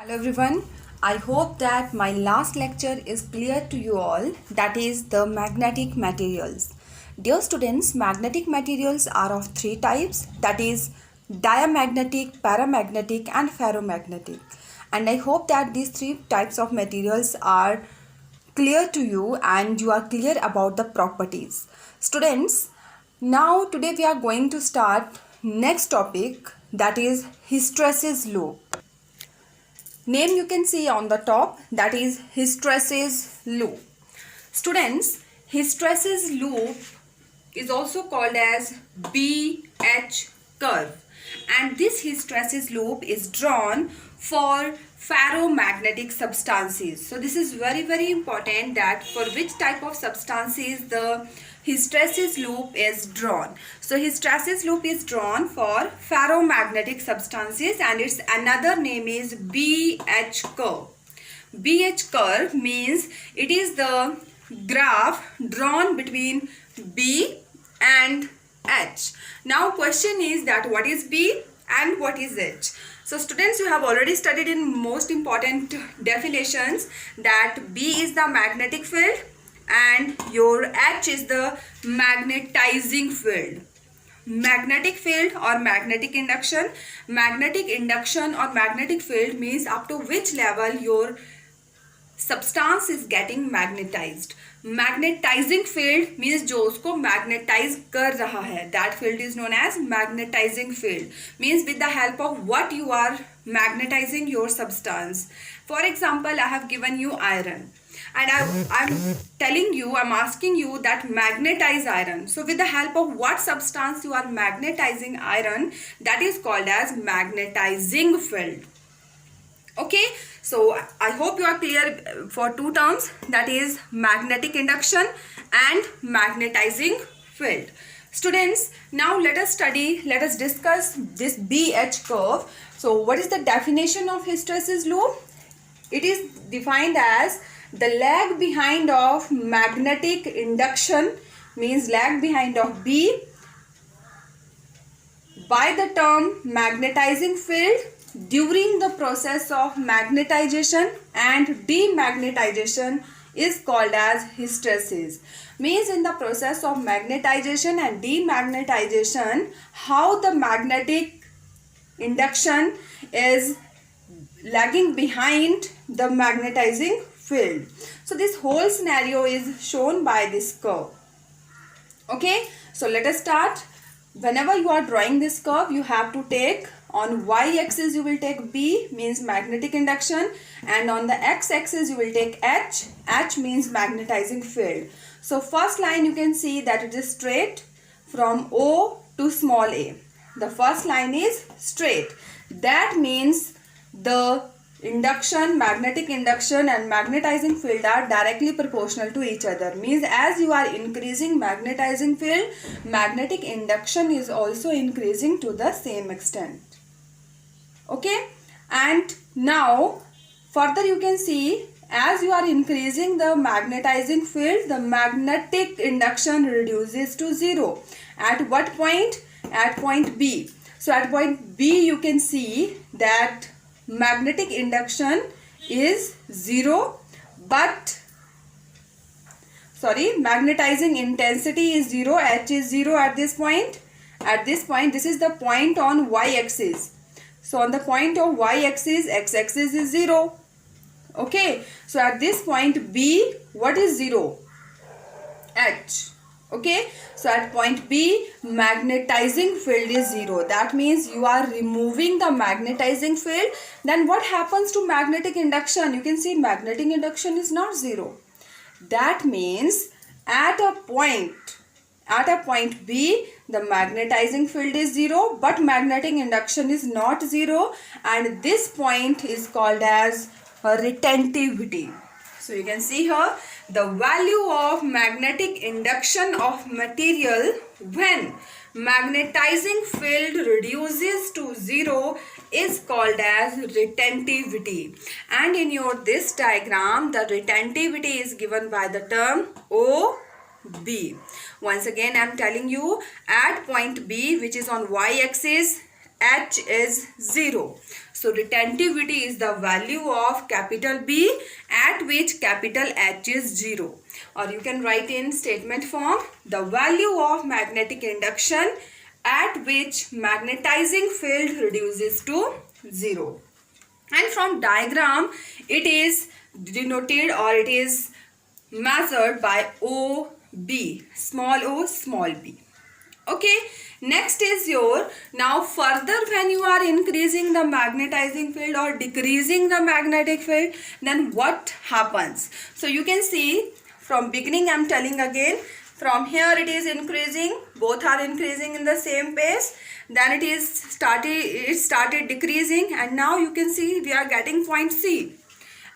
Hello everyone. I hope that my last lecture is clear to you all, that is the magnetic materials. Dear students, magnetic materials are of three types, that is diamagnetic, paramagnetic and ferromagnetic. And I hope that these three types of materials are clear to you and you are clear about the properties. Students, now today we are going to start next topic, that is hysteresis loop. Name you can see on the top, that is hysteresis loop. Students, hysteresis loop is also called as BH curve, and this hysteresis loop is drawn for ferromagnetic substances. So this is very important, that for which type of substances the hysteresis loop is drawn. So hysteresis loop is drawn for ferromagnetic substances and its another name is BH curve. BH curve means it is the graph drawn between B and H. Now question is that what is B and what is H? So students, you have already studied in most important definitions that B is the magnetic field and your H is the magnetizing field. Magnetic field or magnetic induction. Magnetic induction or magnetic field means up to which level your substance is getting magnetized. Magnetizing field means जो उसको magnetize कर रहा है, that field is known as magnetizing field. Means with the help of what you are magnetizing your substance. For example, I have given you iron and I'm asking you that magnetize iron. So with the help of what substance you are magnetizing iron, that is called as magnetizing field. Okay, so I hope you are clear for two terms, that is magnetic induction and magnetizing field. Students, now let us discuss this BH curve. So what is the definition of hysteresis loop? It is defined as the lag behind of magnetic induction, means lag behind of B, by the term magnetizing field during the process of magnetization and demagnetization is called as hysteresis. Means in the process of magnetization and demagnetization, how the magnetic induction is lagging behind the magnetizing field. So this whole scenario is shown by this curve. Okay, so let us start. Whenever you are drawing this curve, you have to take on y-axis you will take B, means magnetic induction, and on the x-axis you will take H. H means magnetizing field. So first line you can see that it is straight from O to small a. The first line is straight. That means the induction, magnetic induction and magnetizing field are directly proportional to each other. Means as you are increasing magnetizing field, magnetic induction is also increasing to the same extent. Okay, and now further you can see, as you are increasing the magnetizing field, the magnetic induction reduces to 0. At what point? At point B. So at point B you can see that magnetic induction is 0, but magnetizing intensity is 0, H is 0 at this point. At this point, this is the point on y-axis. So on the point of y-axis, x-axis is 0. Okay, so at this point B, what is 0? H. Okay, so at point B, magnetizing field is 0. That means you are removing the magnetizing field. Then what happens to magnetic induction? You can see magnetic induction is not 0. That means at a point B, the magnetizing field is 0, but magnetic induction is not 0, and this point is called as retentivity. So you can see here the value of magnetic induction of material when magnetizing field reduces to 0 is called as retentivity. And in your this diagram, the retentivity is given by the term OB. Once again I am telling you, at point B, which is on y-axis, H is 0. So retentivity is the value of capital B at which capital H is 0. Or you can write in statement form, the value of magnetic induction at which magnetizing field reduces to 0. And from diagram it is denoted or it is measured by OB, small o, small b. Okay, next is your, now further when you are increasing the magnetizing field or decreasing the magnetic field, then what happens? So you can see from beginning I am telling again, from here it is increasing, both are increasing in the same pace, then it started decreasing, and now you can see we are getting point C.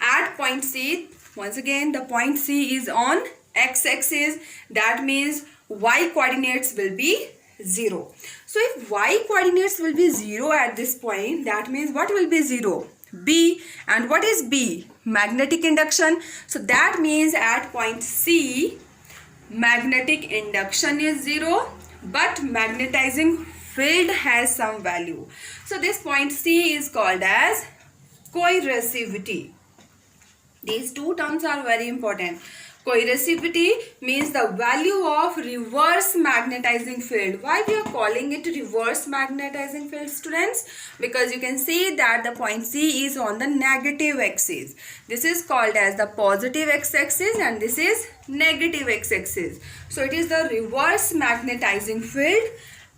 At point C, once again the point C is on x-axis, that means y coordinates will be 0. So if y coordinates will be 0 at this point, that means what will be 0? B. And what is B? Magnetic induction. So that means at point C, magnetic induction is 0, but magnetizing field has some value. So this point C is called as coercivity. These two terms are very important. Coercivity means the value of reverse magnetizing field. Why we are calling it reverse magnetizing field, students? Because you can see that the point C is on the negative axis. This is called as the positive x-axis and this is negative x-axis. So it is the reverse magnetizing field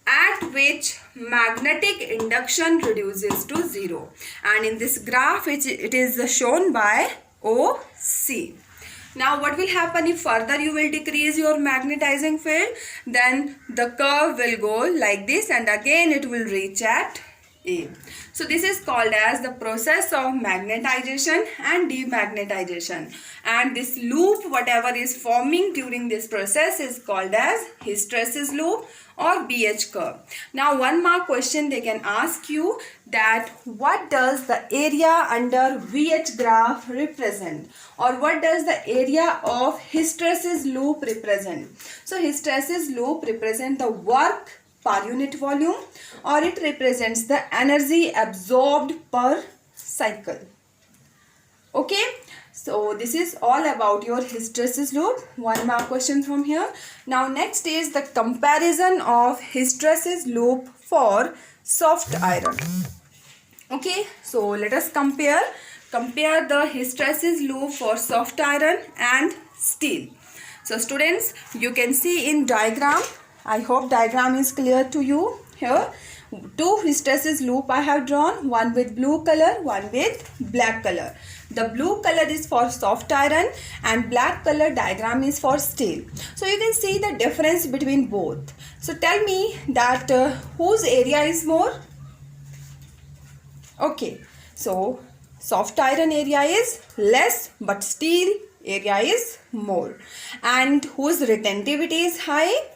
at which magnetic induction reduces to 0. And in this graph it is shown by OC. Now what will happen if further you will decrease your magnetizing field? Then the curve will go like this and again it will reach at A. So this is called as the process of magnetization and demagnetization. And this loop, whatever is forming during this process, is called as hysteresis loop or BH curve. Now one more question they can ask you, that what does the area under VH graph represent, or what does the area of hysteresis loop represent? So hysteresis loop represent the work per unit volume, or it represents the energy absorbed per cycle. Okay, so this is all about your hysteresis loop. One more question from here. Now next is the comparison of hysteresis loop for soft iron. Okay, so let us compare the hysteresis loop for soft iron and steel. So students, you can see in diagram, I hope diagram is clear to you. Here two hysteresis loop I have drawn, one with blue color, one with black color. The blue color is for soft iron and black color diagram is for steel. So you can see the difference between both. So tell me that whose area is more? Okay, so soft iron area is less but steel area is more. And whose retentivity is high?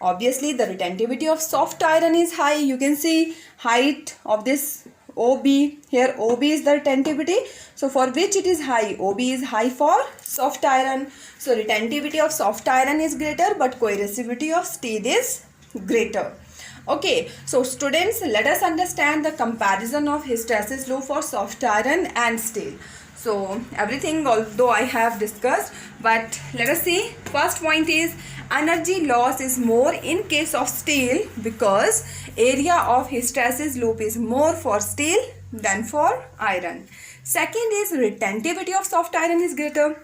Obviously the retentivity of soft iron is high. You can see height of this OB. Here OB is the retentivity. So for which it is high? OB is high for soft iron. So retentivity of soft iron is greater but coercivity of steel is greater. Okay, so students, let us understand the comparison of hysteresis loop for soft iron and steel. So everything although I have discussed, but let us see. First point is energy loss is more in case of steel because area of hysteresis loop is more for steel than for iron. Second is retentivity of soft iron is greater.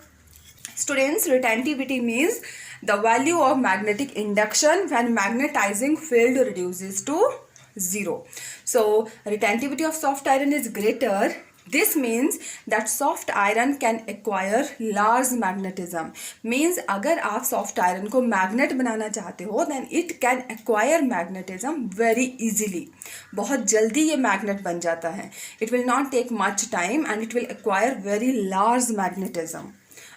Students, retentivity means the value of magnetic induction when magnetizing field reduces to 0. So retentivity of soft iron is greater. This means that soft iron can acquire large magnetism. Means अगर आप soft iron को magnet बनाना चाहते हो, then it can acquire magnetism very easily. बहुत जल्दी ये magnet बन जाता है. It will not take much time and it will acquire very large magnetism.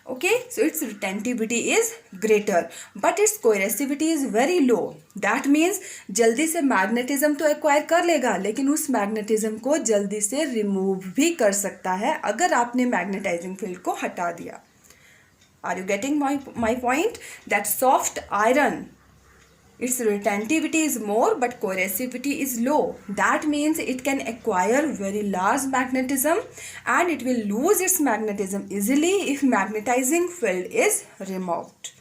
Okay, so its retentivity is greater but its coercivity is very low. That means जल्दी से magnetism तो acquire कर लेगा लेकिन उस magnetism को जल्दी से remove भी कर सकता है अगर आपने magnetizing field को हटा दिया. Are you getting my point? That soft iron its retentivity is more but coercivity is low. That means it can acquire very large magnetism and it will lose its magnetism easily if magnetizing field is removed.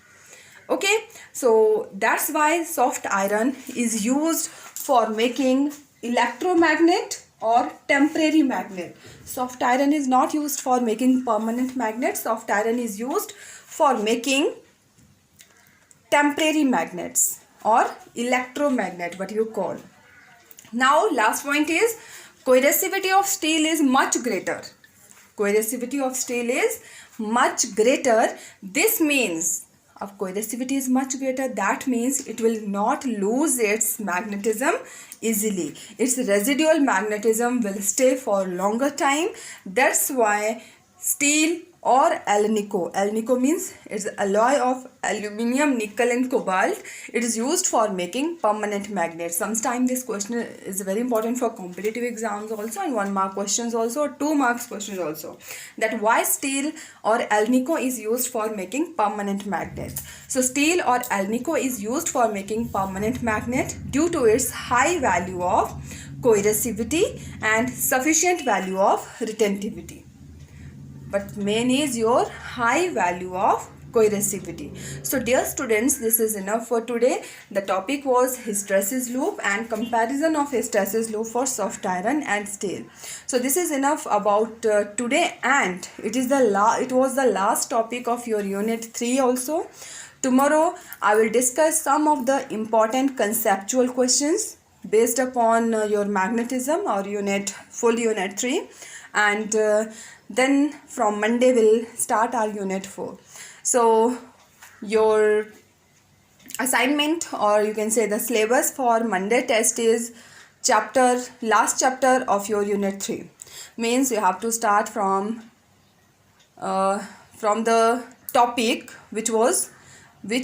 Okay, so that's why soft iron is used for making electromagnet or temporary magnet. Soft iron is not used for making permanent magnet. Soft iron is used for making temporary magnets or electromagnet, what you call. Now last point is coercivity of steel is much greater. Coercivity of steel is much greater. This means if coercivity is much greater, that means it will not lose its magnetism easily. Its residual magnetism will stay for longer time. That's why steel or alnico. Alnico means it's alloy of aluminium, nickel and cobalt. It is used for making permanent magnets. Sometimes this question is very important for competitive exams also, and 1 mark questions also, 2 marks questions also. That why steel or alnico is used for making permanent magnets. So steel or alnico is used for making permanent magnet due to its high value of coercivity and sufficient value of retentivity. But main is your high value of coercivity. So dear students, this is enough for today. The topic was hysteresis loop and comparison of hysteresis loop for soft iron and steel. So this is enough about today, and it was the last topic of your unit 3 also. Tomorrow I will discuss some of the important conceptual questions based upon your magnetism or full unit 3, and then from Monday we'll start our unit 4. So your assignment, or you can say the syllabus for Monday test, is last chapter of your unit 3. Means you have to start from the topic which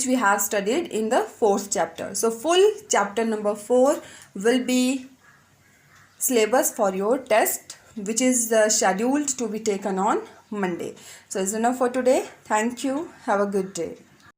we have studied in the 4th chapter. So full chapter number 4 will be syllabus for your test, which is scheduled to be taken on Monday. So it's enough for today. Thank you. Have a good day.